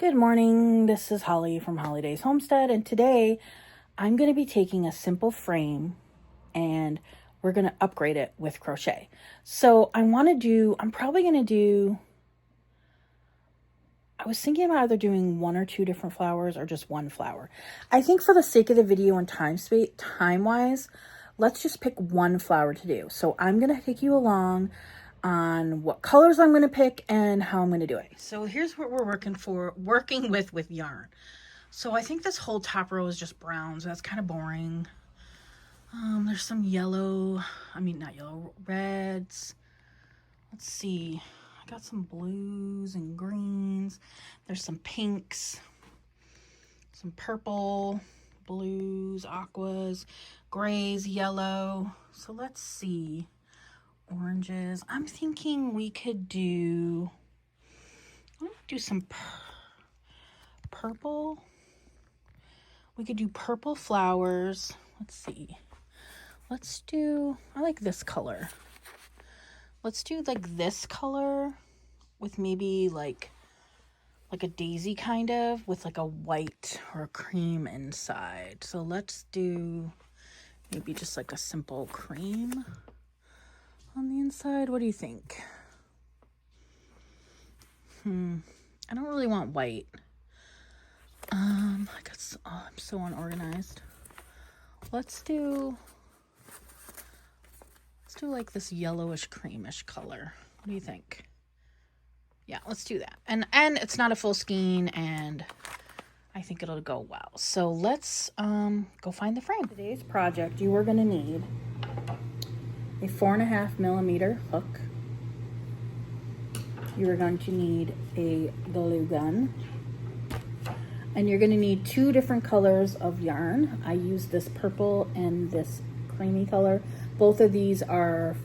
Good morning, this is Holly from Holidays Homestead, and today I'm going to be taking a simple frame and we're going to upgrade it with crochet. So I'm probably going to do, I was thinking about either doing one or two different flowers or just one flower. I think for the sake of the video and time-wise, let's just pick one flower to do. So I'm going to take you along on what colors I'm going to pick and how I'm going to do it. So here's what we're working with yarn. So I think this whole top row is just brown, so that's kind of boring. There's some yellow, not yellow, reds. Let's see, I got some blues and greens. There's some pinks, some purple, blues, aquas, grays, yellow. So let's see. Oranges. I'm thinking we could do, some purple. We could do purple flowers. Let's see. I like this color. Let's do like this color with maybe like a daisy kind of, with like a white or a cream inside. So let's do maybe just like a simple cream on the inside. What do you think? I don't really want white. I'm so unorganized. Let's do like this yellowish creamish color. What do you think? Yeah, let's do that. And it's not a full skein, and I think it'll go well. So let's go find the frame. Today's project, you are going to need a 4.5 millimeter hook. You are going to need a glue gun, and you're going to need 2 different colors of yarn. I use this purple and this creamy color. Both of these are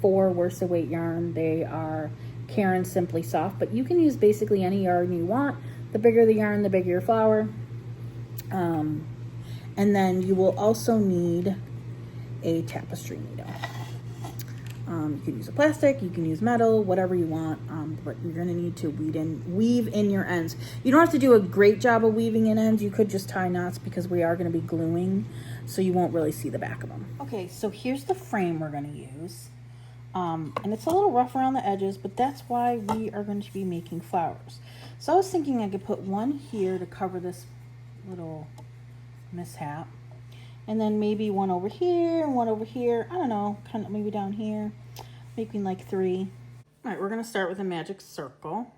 4 worsted weight yarn. They are Caron Simply Soft, but you can use basically any yarn you want. The bigger the yarn, the bigger your flower. And then you will also need a tapestry needle. You can use a plastic, you can use metal, whatever you want, but you're going to need to weave in your ends. You don't have to do a great job of weaving in ends. You could just tie knots because we are going to be gluing, so you won't really see the back of them. Okay, so here's the frame we're going to use. And it's a little rough around the edges, but that's why we are going to be making flowers. So I was thinking I could put one here to cover this little mishap. And then maybe one over here and one over here. I don't know, kind of maybe down here, making like 3. All right, we're gonna start with a magic circle.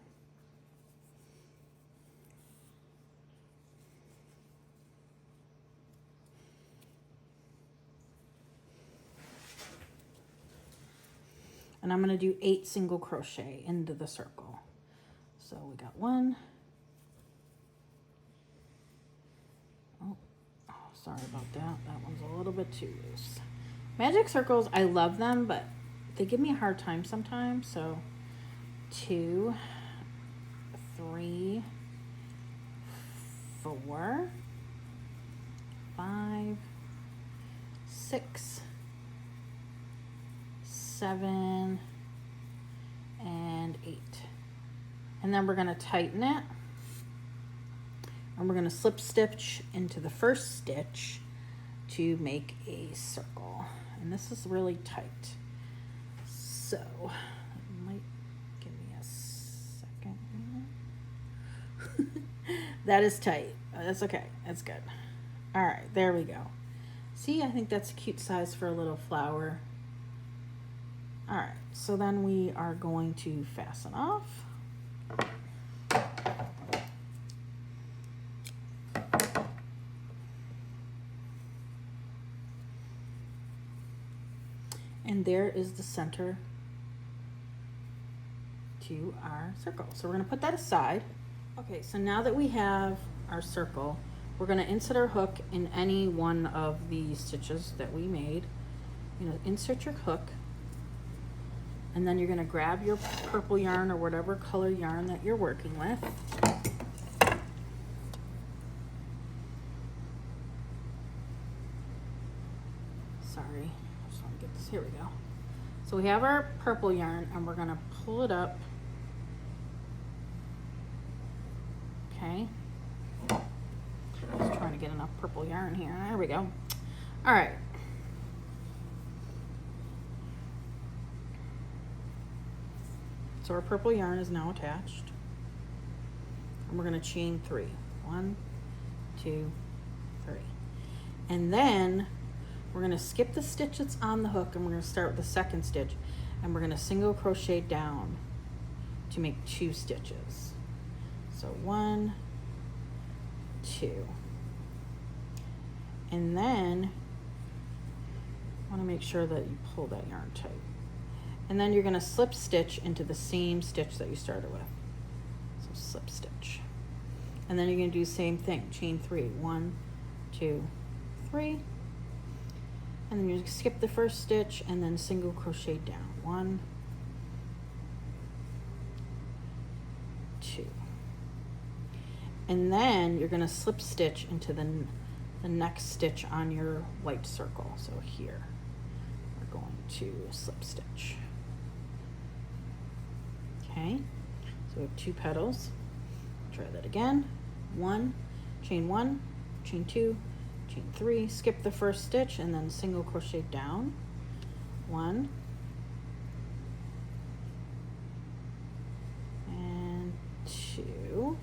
And I'm gonna do 8 single crochet into the circle. So we got 1. Sorry about that. That one's a little bit too loose. Magic circles, I love them, but they give me a hard time sometimes. So 2, 3, 4, 5, 6, 7, and 8. And then we're going to tighten it. And we're going to slip stitch into the first stitch to make a circle. And this is really tight. So, it might give me a second here. That is tight. That's okay. That's good. All right, there we go. See, I think that's a cute size for a little flower. All right, so then we are going to fasten off. And there is the center to our circle. So we're going to put that aside. Okay, so now that we have our circle, we're going to insert our hook in any one of the stitches that we made. Insert your hook, and then you're going to grab your purple yarn or whatever color yarn that you're working with. Sorry. Here we go. So we have our purple yarn, and we're going to pull it up purple yarn here. There we go. All right. So our purple yarn is now attached. And we're going to chain 3. 1, 2, 3. And then we're going to skip the stitch that's on the hook, and we're going to start with the second stitch, and we're going to single crochet down to make 2 stitches. So 1, 2. And then I want to make sure that you pull that yarn tight. And then you're going to slip stitch into the same stitch that you started with. So slip stitch. And then you're going to do the same thing. Chain 3. 1, 2, 3. And then you skip the first stitch and then single crochet down. 1, 2. And then you're going to slip stitch into the next stitch on your white circle. So here we're going to slip stitch. Okay, so we have 2 petals. Try that again. 1, chain 1, chain 2, chain 3, skip the first stitch and then single crochet down. 1 and 2.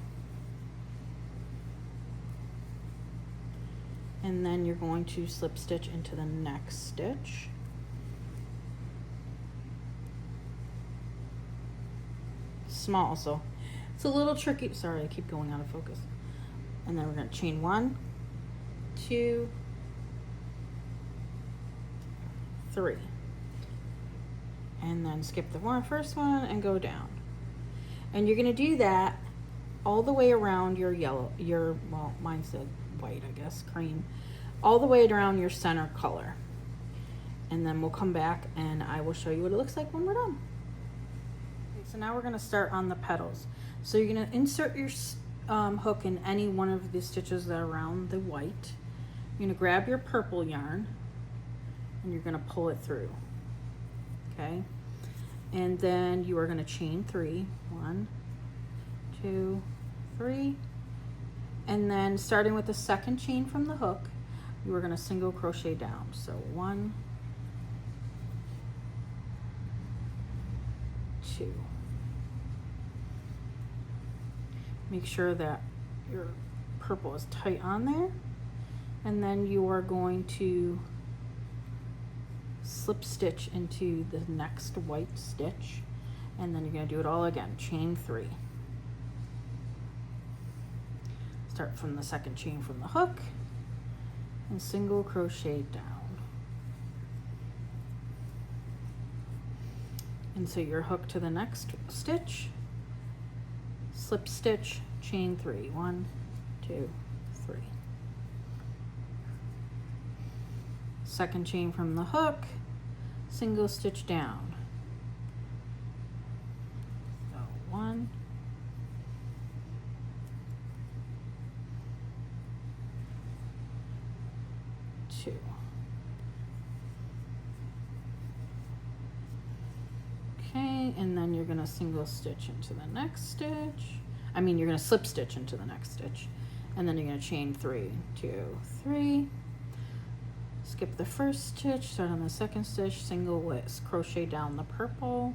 And then you're going to slip stitch into the next stitch. Small, so it's a little tricky. Sorry, I keep going out of focus. And then we're going to chain 1, 2, 3. And then skip the first one and go down. And you're going to do that all the way around your yellow, well, mine said white, I guess, cream, all the way around your center color. And then we'll come back and I will show you what it looks like when we're done. So now we're going to start on the petals. So you're going to insert your hook in any one of the stitches that are around the white. You're going to grab your purple yarn and you're going to pull it through. Okay? And then you are going to chain 3. 1, 2, 3. And then starting with the second chain from the hook, you are going to single crochet down. So 1, 2. Make sure that your purple is tight on there. And then you are going to slip stitch into the next white stitch. And then you're going to do it all again. Chain 3. Start from the second chain from the hook and single crochet down. Insert your hook to the next stitch, slip stitch, chain 3. 1, 2, 3. Second chain from the hook, single stitch down. So 1, 2. Okay, and then you're going to single stitch into the next stitch. You're going to slip stitch into the next stitch. And then you're going to chain 3, 2, 3. Skip the first stitch, start on the second stitch, single crochet down the purple.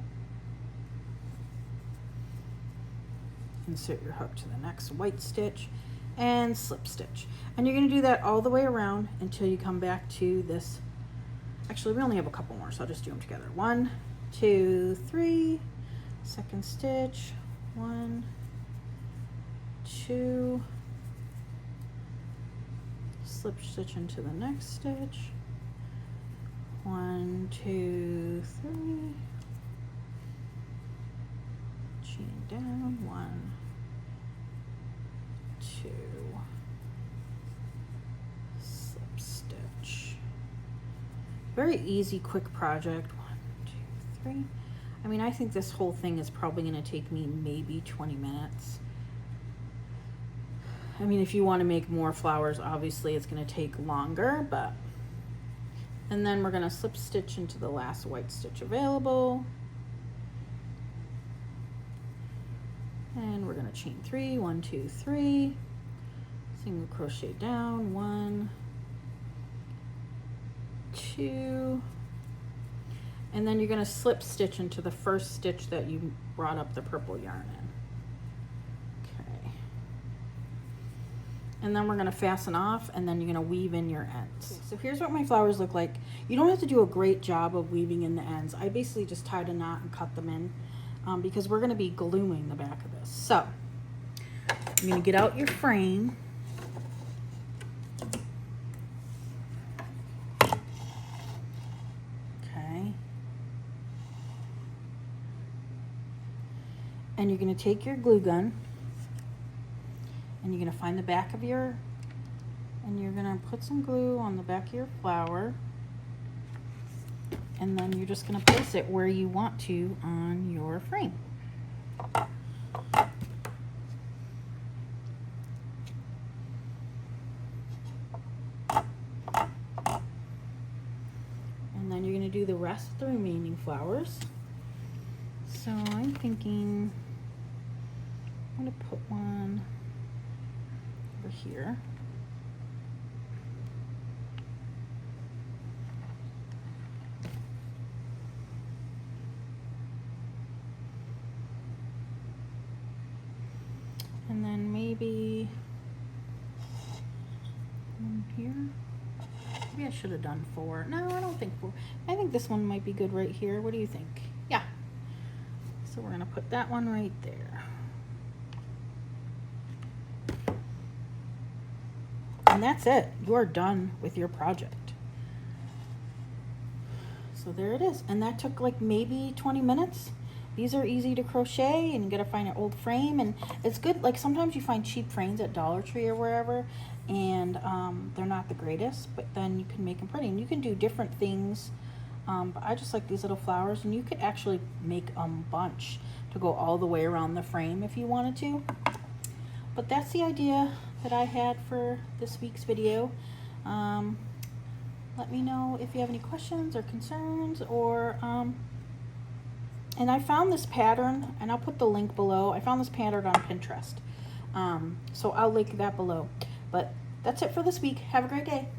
Insert your hook to the next white stitch and slip stitch. And you're going to do that all the way around until you come back to this. Actually, we only have a couple more, so I'll just do them together. 1, 2, 3. Second stitch. 1, 2. Slip stitch into the next stitch. 1, 2, 3. Chain down. 1, 2. Slip stitch. Very easy, quick project. 1, 2, 3. I think this whole thing is probably going to take me maybe 20 minutes. If you want to make more flowers, obviously it's going to take longer, but. And then we're going to slip stitch into the last white stitch available. And we're going to chain 3, 1, 2, 3. single crochet down, 1, 2, and then you're going to slip stitch into the first stitch that you brought up the purple yarn in. Okay. And then we're going to fasten off, and then you're going to weave in your ends. Okay, so here's what my flowers look like. You don't have to do a great job of weaving in the ends. I basically just tied a knot and cut them in because we're going to be gluing the back of this. So you're going to get out your frame. Okay. And you're going to take your glue gun and you're going to find the back of your, and you're going to put some glue on the back of your flower, and then you're just going to place it where you want to on your frame. And then you're going to do the rest of the remaining flowers. So I'm thinking I'm going to put one over here. And then maybe one here. Maybe I should have done 4. No, I don't think 4. I think this one might be good right here. What do you think? Yeah. So we're going to put that one right there. And that's it. You are done with your project. So there it is. And that took like maybe 20 minutes. These are easy to crochet, and you gotta find an old frame, and it's good. Like sometimes you find cheap frames at Dollar Tree or wherever, and they're not the greatest, but then you can make them pretty, and you can do different things. But I just like these little flowers, and you could actually make a bunch to go all the way around the frame if you wanted to. But that's the idea that I had for this week's video. Let me know if you have any questions or concerns, or and I found this pattern, and I'll put the link below. I found this pattern on Pinterest. So I'll link that below. But that's it for this week. Have a great day.